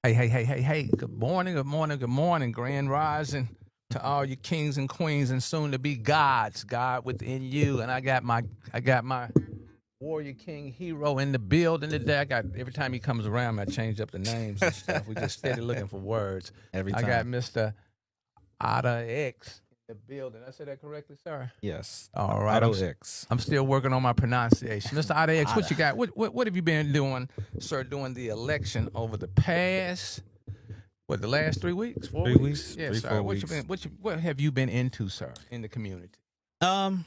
Hey, hey, hey, hey, hey. Good morning, good morning, good morning. Grand rising to all you kings and queens and soon to be gods, God within you. And I got my warrior king hero in the building today. I got every time he comes around, I change up the names and stuff. We just steady looking for words. Every I got time. Mr. OTTO X in the building. Did I say that correctly, sir? Yes. All right. OTTO X. I'm still working on my pronunciation. Mr. OTTO X, what Otta. you got? What have you been doing, sir, during the election over the past the last 3 weeks, 4 weeks? 3 weeks, Yes, three, sir. four weeks. What have you been into, sir, in the community? Um,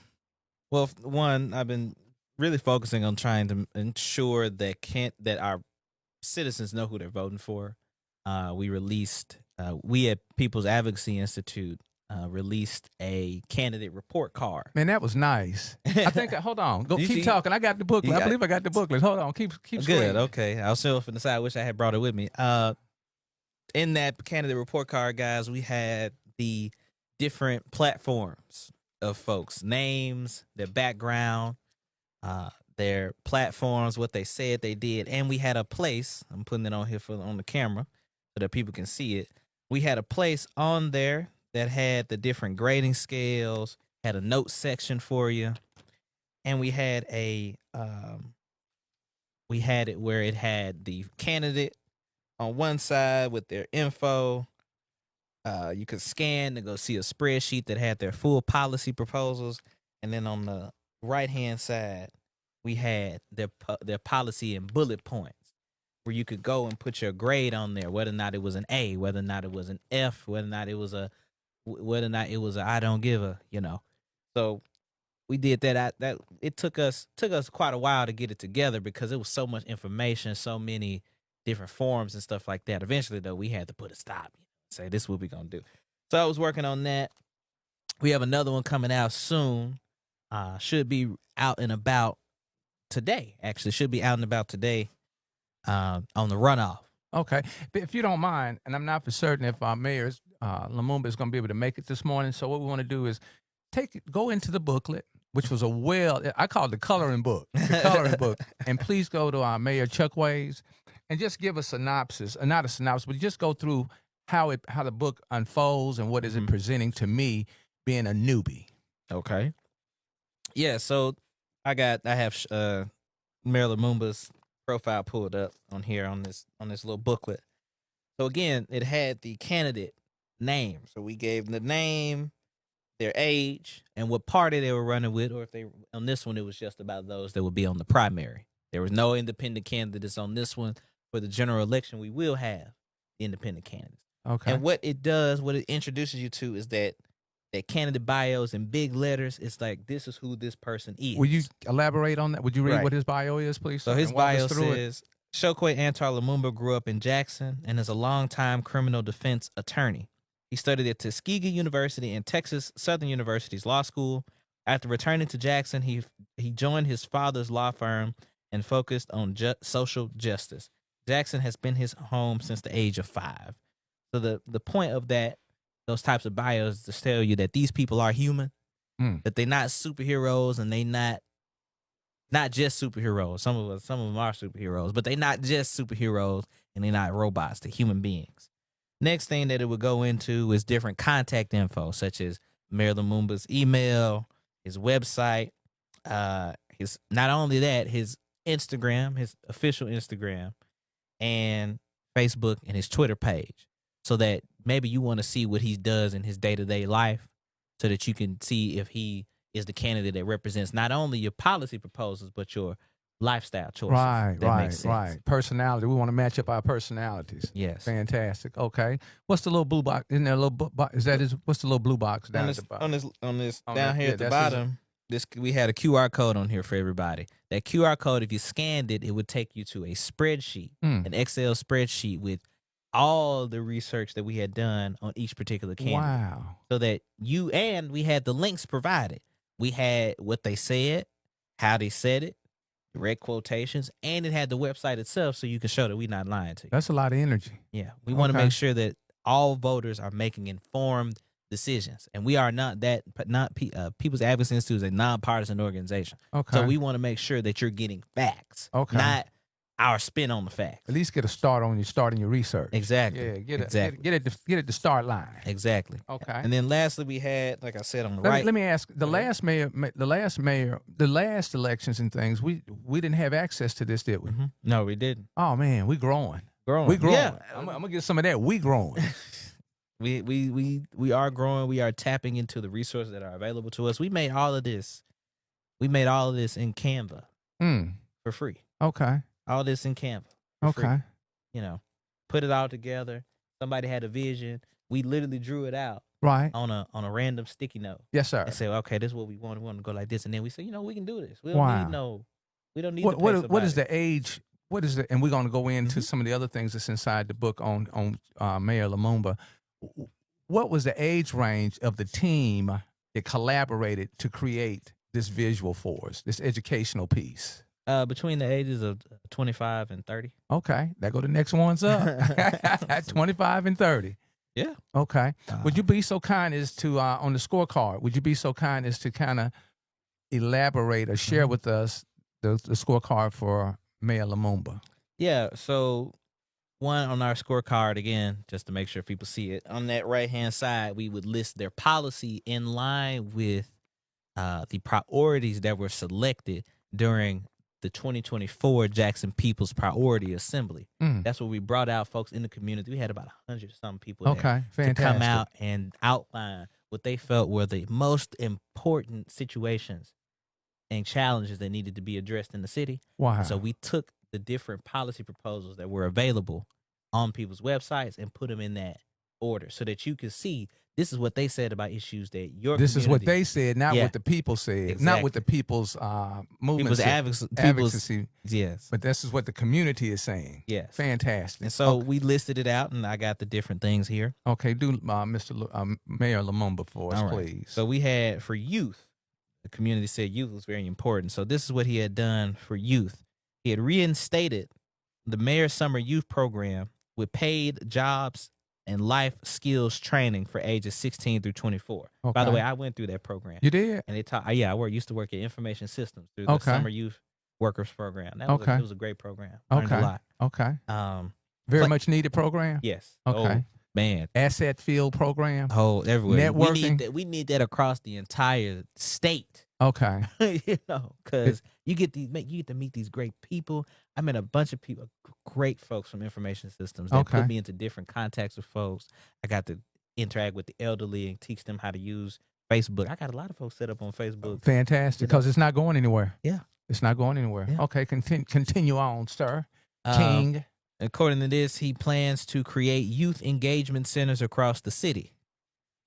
well, one, I've been really focusing on trying to ensure that our citizens know who they're voting for. We at People's Advocacy Institute released a candidate report card. Man, that was nice. I think. Hold on. Go You keep see, talking. I got the you booklet. I got believe I got the booklet. Hold on. Keep good. screaming. Okay, I'll show from the side. I wish I had brought it with me. In that candidate report card, guys, we had the different platforms of folks, names, their background, their platforms, what they said they did, and we had a place. I'm putting it on here on the camera so that people can see it. We had a place on there that had the different grading scales, had a note section for you, and we had it where it had the candidate on one side with their info. You could scan to go see a spreadsheet that had their full policy proposals, and then on the right hand side, we had their policy in bullet points, where you could go and put your grade on there, whether or not it was an A, whether or not it was an F, whether or not it was a I don't give a. So we did that. That it took us quite a while to get it together because it was so much information, so many different forms and stuff like that. Eventually, though, we had to put a stop. Say this is what we gonna do. So I was working on that. We have another one coming out soon. Should be out and about today. Actually, should be out and about today. On the runoff. Okay. But if you don't mind, and I'm not for certain if our mayor's Lumumba is going to be able to make it this morning. So what we want to do is go into the booklet, which was I call it the coloring book, and please go to our Mayor Chuck Ways and just give a synopsis, not a synopsis, but just go through how the book unfolds and what is it presenting to me being a newbie. Okay. Yeah. So I have Mayor Lumumba's profile pulled up on here on this little booklet. So again, it had the candidate name. So we gave them the name, their age, and what party they were running with, or if they on this one it was just about those that would be on the primary. There was no independent candidates on this one. For the general election, we will have independent candidates. Okay. And what it introduces you to is that candidate bios in big letters. It's like, this is who this person is. Will you elaborate on that? Would you read what his bio is, please? So his bio says, Chokwe Antar Lumumba grew up in Jackson and is a longtime criminal defense attorney. He studied at Tuskegee University and Texas Southern University's law school. After returning to Jackson, he joined his father's law firm and focused on social justice. Jackson has been his home since the age of 5. So the point of those types of bios is to tell you that these people are human, that they're not superheroes, and they not just superheroes. Some of them are superheroes, but they're not just superheroes, and they're not robots. They're human beings. Next thing that it would go into is different contact info, such as Mayor Lumumba's email, his website, his Instagram, his official Instagram, and Facebook, and his Twitter page, so that maybe you want to see what he does in his day-to-day life, so that you can see if he is the candidate that represents not only your policy proposals but your lifestyle choices. Right. Personality. We want to match up our personalities. Yes. Fantastic. Okay. What's the little blue box? Isn't there a little box? What's the little blue box down at the bottom? On this down here at the bottom, we had a QR code on here for everybody. That QR code, if you scanned it, it would take you to a spreadsheet, an Excel spreadsheet with all the research that we had done on each particular candidate. Wow. So that we had the links provided. We had what they said, how they said it, direct quotations, and it had the website itself, so you can show that we're not lying to you. That's a lot of energy. Yeah. We want to make sure that all voters are making informed decisions, and we are People's Advocacy Institute is a nonpartisan organization. Okay. So we want to make sure that you're getting facts, Okay. not our spin on the facts. At least get a start on starting your research. Exactly. Yeah, get exactly. it the start line. Exactly. Okay. And then lastly, we had, like I said, on the Let right. me ask the last elections and things. We didn't have access to this, did we? Mm-hmm. No, we didn't. Oh man, we growing. We growing. Yeah. I'm gonna get some of that. We growing. We are growing. We are tapping into the resources that are available to us. We made all of this. We made all of this in Canva for free. Okay. All this in Canva. Okay. Free. You know, put it all together. Somebody had a vision. We literally drew it out. Right. On a random sticky note. Yes, sir. And say, okay, this is what we want. We want to go like this. And then we say, we can do this. We don't need what is the age? What is and we're gonna go into some of the other things that's inside the book on Mayor Lumumba. What was the age range of the team that collaborated to create this visual for us, this educational piece? Between the ages of 25 and 30. Okay, that go the next ones up. 25 and 30. Yeah. Okay. Would you be so kind as to on the scorecard? Would you be so kind as to kind of elaborate or share with us the scorecard for Mayor Lumumba? Yeah. So one on our scorecard, again, just to make sure people see it, on that right-hand side, we would list their policy in line with the priorities that were selected during the 2024 Jackson People's Priority Assembly. That's where we brought out folks in the community. We had about 100-some people there to come out and outline what they felt were the most important situations and challenges that needed to be addressed in the city. Wow. And so we took the different policy proposals that were available on people's websites and put them in that order so that you could see this is what they said about issues that your This community. is what they said, not what the people said, not what the people's movement advocacy. Yes. But this is what the community is saying. Yes. Fantastic. And so we listed it out, and I got the different things here. Okay, do Mayor Lumumba for us, please. So we had for youth, the community said youth was very important. So this is what he had done for youth. He had reinstated the Mayor Summer Youth Program with paid jobs and life skills training for ages 16 through 24. Okay. By the way, I went through that program. You did? And they taught. I used to work at Information Systems through the Summer Youth Workers Program. That was it was a great program. Learned a lot. Okay. Very much needed program. Yes. Okay. Oh, man. Asset field program. Oh, everywhere. Networking. We need that across the entire state. Okay. Because you get to meet these great people. I met a bunch of people, great folks from Information Systems that put me into different contacts with folks. I got to interact with the elderly and teach them how to use Facebook. I got a lot of folks set up on Facebook. Fantastic, because it's not going anywhere. Yeah. It's not going anywhere. Yeah. Okay, continue on, sir. King. According to this, he plans to create youth engagement centers across the city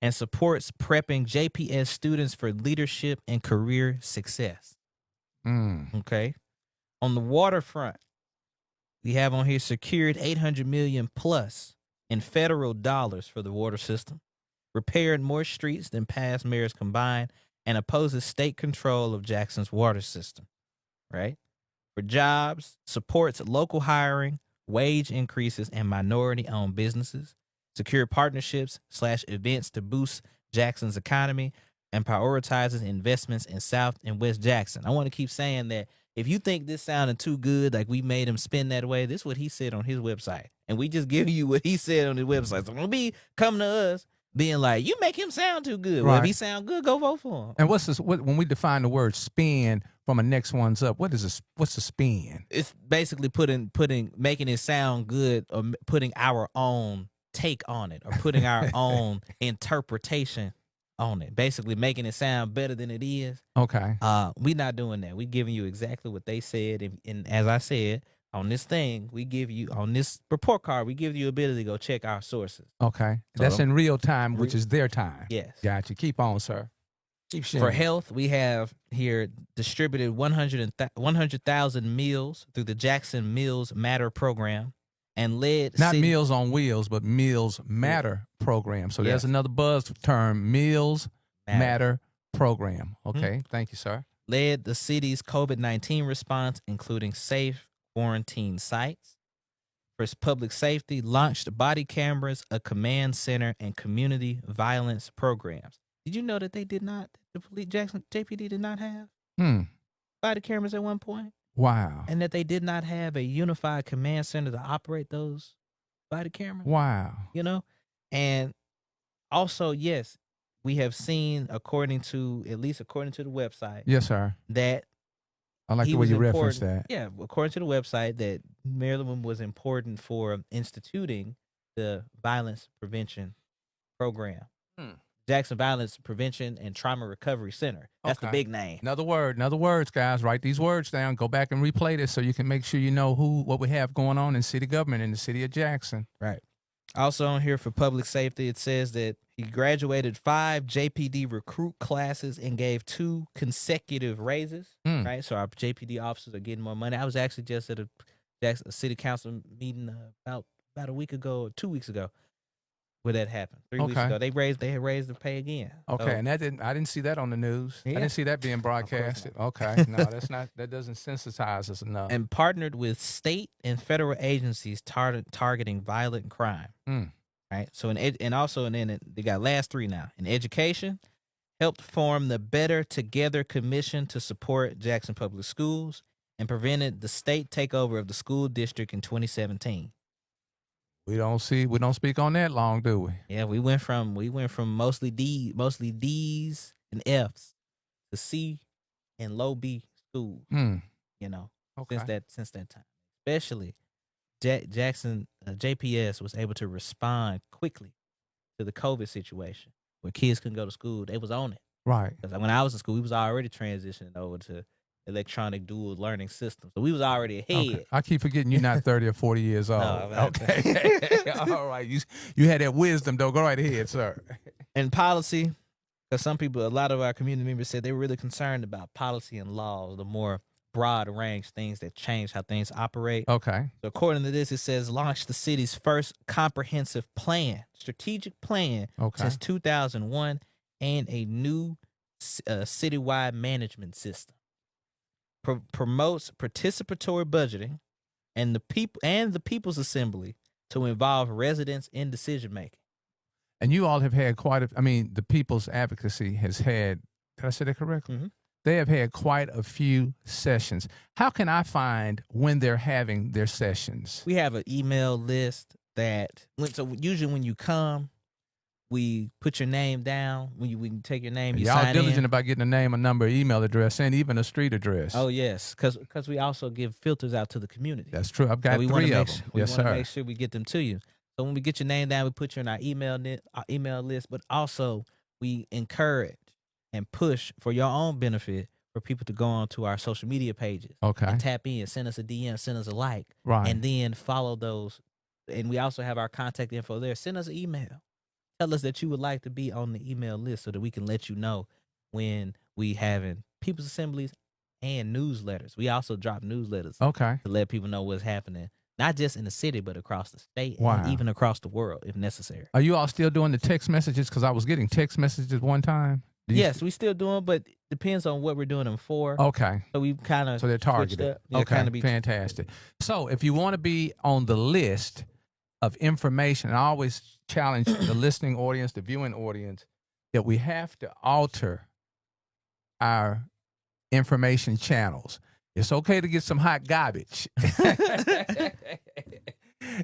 and supports prepping JPS students for leadership and career success. Okay. On the waterfront, we have on here secured $800 million plus in federal dollars for the water system, repaired more streets than past mayors combined, and opposes state control of Jackson's water system. Right? For jobs, supports local hiring, wage increases, and minority-owned businesses, secure partnerships / events to boost Jackson's economy, and prioritizes investments in South and West Jackson. I want to keep saying that if you think this sounded too good, like we made him spin that way, this is what he said on his website. And we just give you what he said on his website. So don't be coming to us being like, you make him sound too good. Well, if he sound good, go vote for him. And when we define the word spin from a next one's up, what's a spin? It's basically making it sound good or putting our own take on it or putting our own interpretation on it, basically making it sound better than it is. Okay. We not doing that. We giving you exactly what they said. And as I said, on this thing, we give you, on this report card, we give you ability to go check our sources. Okay. So that's in real time, which is their time. Yes. Gotcha. Keep on, sir. Keep sharing. For health, we have here distributed 100,000 meals through the Jackson Meals Matter program and led not Meals on Wheels, but Meals Matter program. So there's another buzz term, Meals Matter program. Okay. Thank you, sir. Led the city's COVID-19 response, including safe quarantine sites. For public safety, launched body cameras, a command center, and community violence programs. Did you know that they did not, the police, JPD did not have body cameras at one point? Wow. and that they did not have a unified command center to operate those body cameras. Wow. You know, and also, yes, we have seen, according to the website, Yes, sir. that I like he the way was you referenced important. that. Yeah, according to the website, that Maryland was important for instituting the violence prevention program. Hmm. Jackson Violence Prevention and Trauma Recovery Center. That's the Okay. big name. Another words, guys. Write these words down. Go back and replay this so you can make sure you know what we have going on in city government in the city of Jackson. Right. Also on here for public safety, it says that he graduated 5 JPD recruit classes and gave 2 consecutive raises. Mm. Right. So our JPD officers are getting more money. I was actually just at a Jackson city council meeting about a week ago or 2 weeks ago where that happened. 3 weeks Okay. ago. They had raised the pay again. Okay, So, and I didn't see that on the news. I Yeah. didn't see that being broadcasted. Okay, no, that doesn't sensitize us enough. and partnered with state and federal agencies targeting violent crime. Mm. Right. So they got last 3 now. In education, helped form the Better Together Commission to support Jackson Public Schools and prevented the state takeover of the school district in 2017. We don't speak on that long, do we? Yeah, we went from mostly D's and F's to C and low B schools. Mm. You know, Okay. since that time, especially Jackson JPS was able to respond quickly to the COVID situation where kids couldn't go to school. They was on it. Right. Because when I was in school, we was already transitioning over to electronic dual learning systems. So we was already ahead. Okay. I keep forgetting you're not 30 or 40 years old. No, I'm not. Okay. All right. You had that wisdom, though. Go right ahead, sir. And policy, because a lot of our community members said they were really concerned about policy and laws, the more broad range things that change how things operate. Okay. So according to this, it says launch the city's first comprehensive strategic plan since 2001, and a new citywide management system. Promotes participatory budgeting and the People's Assembly to involve residents in decision making. And you all have had the People's Advocacy has had, did I say that correctly? Mm-hmm. They have had quite a few sessions. How can I find when they're having their sessions? We have an email list usually when you come, we put your name down. When you take your name, you Y'all sign diligent in. about getting a name, a number, email address, and even a street address. Oh yes, because we also give filters out to the community. That's true. I've got 3 of them. We Yes, want to sir. make sure we get them to you. So when we get your name down, we put you in our email list, but also we encourage and push for your own benefit for people to go on to our social media pages. Okay. And tap in, send us a DM, send us a like. Right. And then follow those. And we also have our contact info there. Send us an email. Tell us that you would like to be on the email list so that we can let you know when we having people's assemblies and newsletters. We also drop newsletters Okay. to let people know what's happening, not just in the city, but across the state Wow. and even across the world if necessary. Are you all still doing the text messages? Because I was getting text messages one time. Yes, we still doing, but depends on what we're doing them for. Okay. So we kind of So they're targeted. Okay. Fantastic. So if you want to be on the list of information, and I always challenge the listening audience, the viewing audience, that we have to alter our information channels. It's okay to get some hot garbage.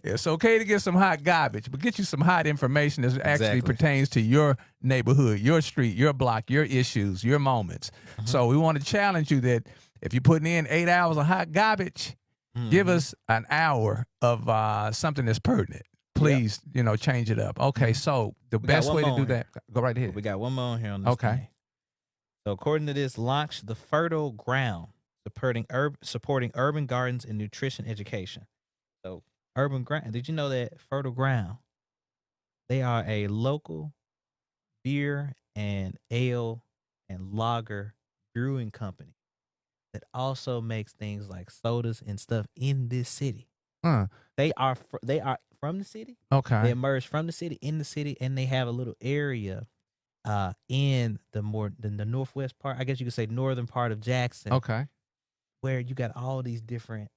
It's okay to get some hot garbage, but get you some hot information that actually pertains to your neighborhood, your street, your block, your issues, your moments. Mm-hmm. So we want to challenge you that if you're putting in 8 hours of hot garbage, give us an hour of something that's pertinent. Please, change it up. Okay, so the best way to do that, go right ahead. We got one more here on this thing. So according to this, launch the Fertile Ground, supporting urban gardens and nutrition education. So Urban Ground, did you know that Fertile Ground, they are a local beer and ale and lager brewing company that also makes things like sodas and stuff in this city. They are from the city. Okay. They emerged from the city, in the city, and they have a little area in the northwest part, I guess you could say northern part of Jackson. Okay. Where you got all these different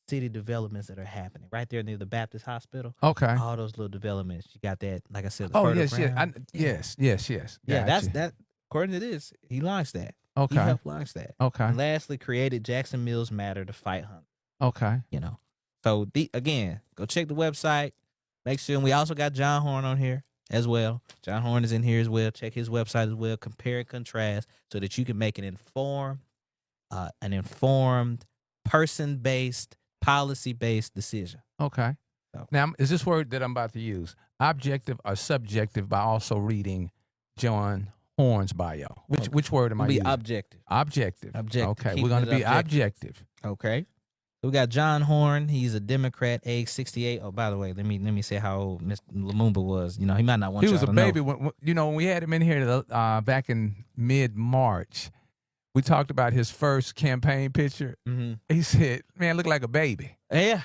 city developments that are happening right there near the Baptist Hospital. Okay. All those little developments. You got that, like I said. Yes. Yeah, that's that. According to this, he launched that. He Okay. helped launch that. Okay. And lastly, created Jackson Mills Matter to fight hunger. Okay. You know, so again, go check the website. Make sure, and we also got John Horn on here as well. John Horn is in here as well. Check his website as well. Compare and contrast so that you can make an informed, person-based, policy-based decision. Okay. So. Now, is this word that I'm about to use objective or subjective by also reading John Horn's bio? Which word am I using? Objective. Objective. Objective. Okay, Keeping we're going to be objective. objective. Okay. So we got John Horn. He's a Democrat, age 68. Oh, by the way, let me say how old Mr. Lumumba was. You know, he might not want He y'all was a to baby know. when we had him in here back in mid-March. We talked about his first campaign picture. Mm-hmm. He said, "Man, look like a baby." Yeah.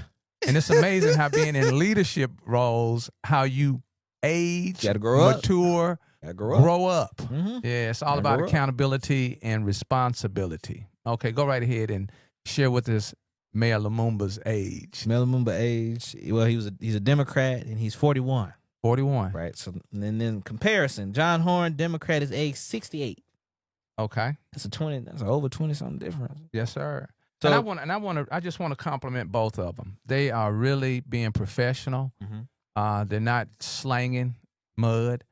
And it's amazing how being in leadership roles, how you age, mature, grow up. Mm-hmm. Yeah, it's all about accountability and responsibility. Okay, go right ahead and share with us Mayor Lumumba's age. Mayor Lumumba age. Well, he's a Democrat and he's 41. 41. Right. So and then comparison, John Horn, Democrat, is age 68. Okay. That's over 20 something difference. Yes, sir. So, I just want to compliment both of them. They are really being professional. Mm-hmm. They're not slanging mud.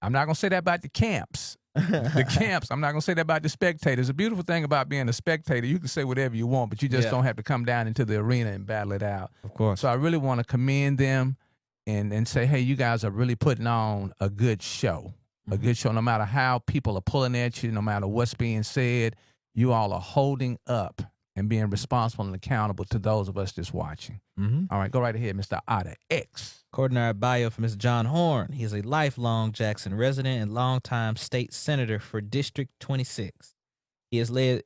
I'm not gonna say that about the camps. I'm not gonna say that about the spectators. The beautiful thing about being a spectator, you can say whatever you want, but you just don't have to come down into the arena and battle it out. Of course. So I really want to commend them and say, hey, you guys are really putting on a good show. A good show, no matter how people are pulling at you, no matter what's being said, you all are holding up and being responsible and accountable to those of us just watching. Mm-hmm. All right, go right ahead, Mr. OTTO X. According to our bio from Mr. John Horn, he is a lifelong Jackson resident and longtime state senator for District 26. He has led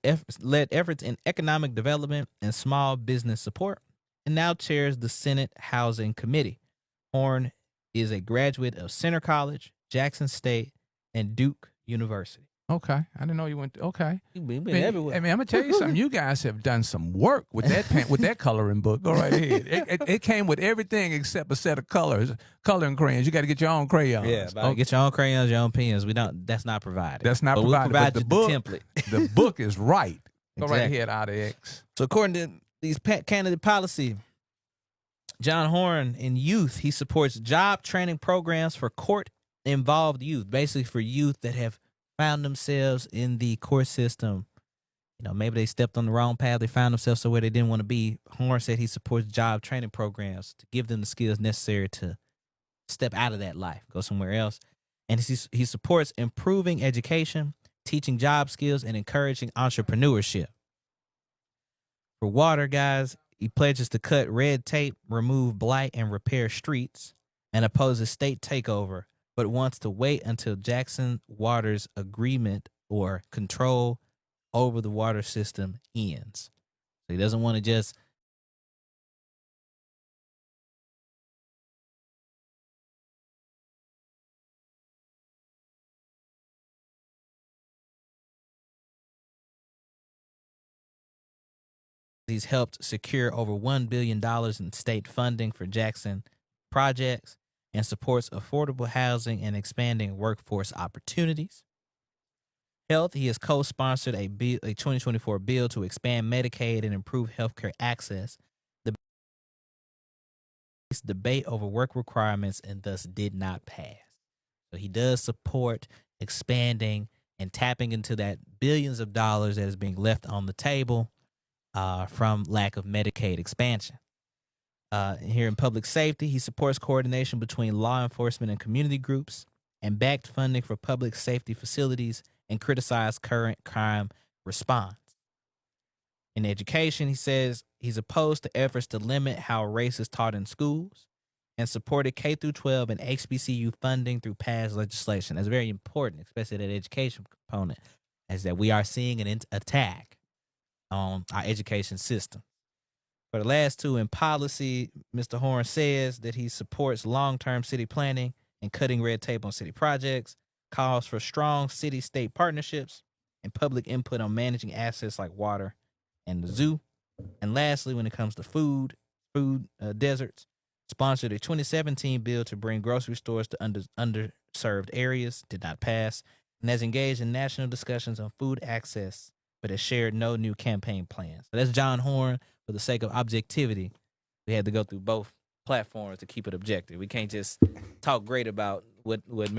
efforts in economic development and small business support and now chairs the Senate Housing Committee. Horn is a graduate of Center College, Jackson State, and Duke University. Okay, I didn't know you went. Okay, You've been everywhere. I mean, I'm gonna tell you something. You guys have done some work with that coloring book. Go right ahead. It came with everything except a set of coloring crayons. You got to get your own crayons. Yeah, get your own crayons, your own pens. That's not provided. That's not but provided. We provide but the book, template. The book is right. Go Exactly. right ahead, OTTO X. So according to these candidate policy, John Horn in youth, he supports job training programs for court-involved youth, basically for youth that have found themselves in the court system. You know, maybe they stepped on the wrong path. They found themselves somewhere they didn't want to be. Horn said he supports job training programs to give them the skills necessary to step out of that life, go somewhere else. And he supports improving education, teaching job skills, and encouraging entrepreneurship. For water, guys, he pledges to cut red tape, remove blight, and repair streets, and opposes state takeover, but wants to wait until Jackson Water's agreement or control over the water system ends. So he doesn't want to just he's helped secure over $1 billion in state funding for Jackson projects and supports affordable housing and expanding workforce opportunities. Health, he has co-sponsored a 2024 bill to expand Medicaid and improve healthcare access. The debate over work requirements and thus did not pass. So he does support expanding and tapping into that billions of dollars that is being left on the table from lack of Medicaid expansion. Here in public safety, he supports coordination between law enforcement and community groups and backed funding for public safety facilities and criticized current crime response. In education, he says he's opposed to efforts to limit how race is taught in schools and supported K-12 and HBCU funding through past legislation. That's very important, especially that education component, is that we are seeing an attack on our education system. For the last two in policy, Mr. Horn says that he supports long-term city planning and cutting red tape on city projects, calls for strong city-state partnerships, and public input on managing assets like water and the zoo. And lastly, when it comes to food deserts, sponsored a 2017 bill to bring grocery stores to underserved areas, did not pass. and has engaged in national discussions on food access, but has shared no new campaign plans. So that's John Horn. For the sake of objectivity, we had to go through both platforms to keep it objective. We can't just talk great about what Maryland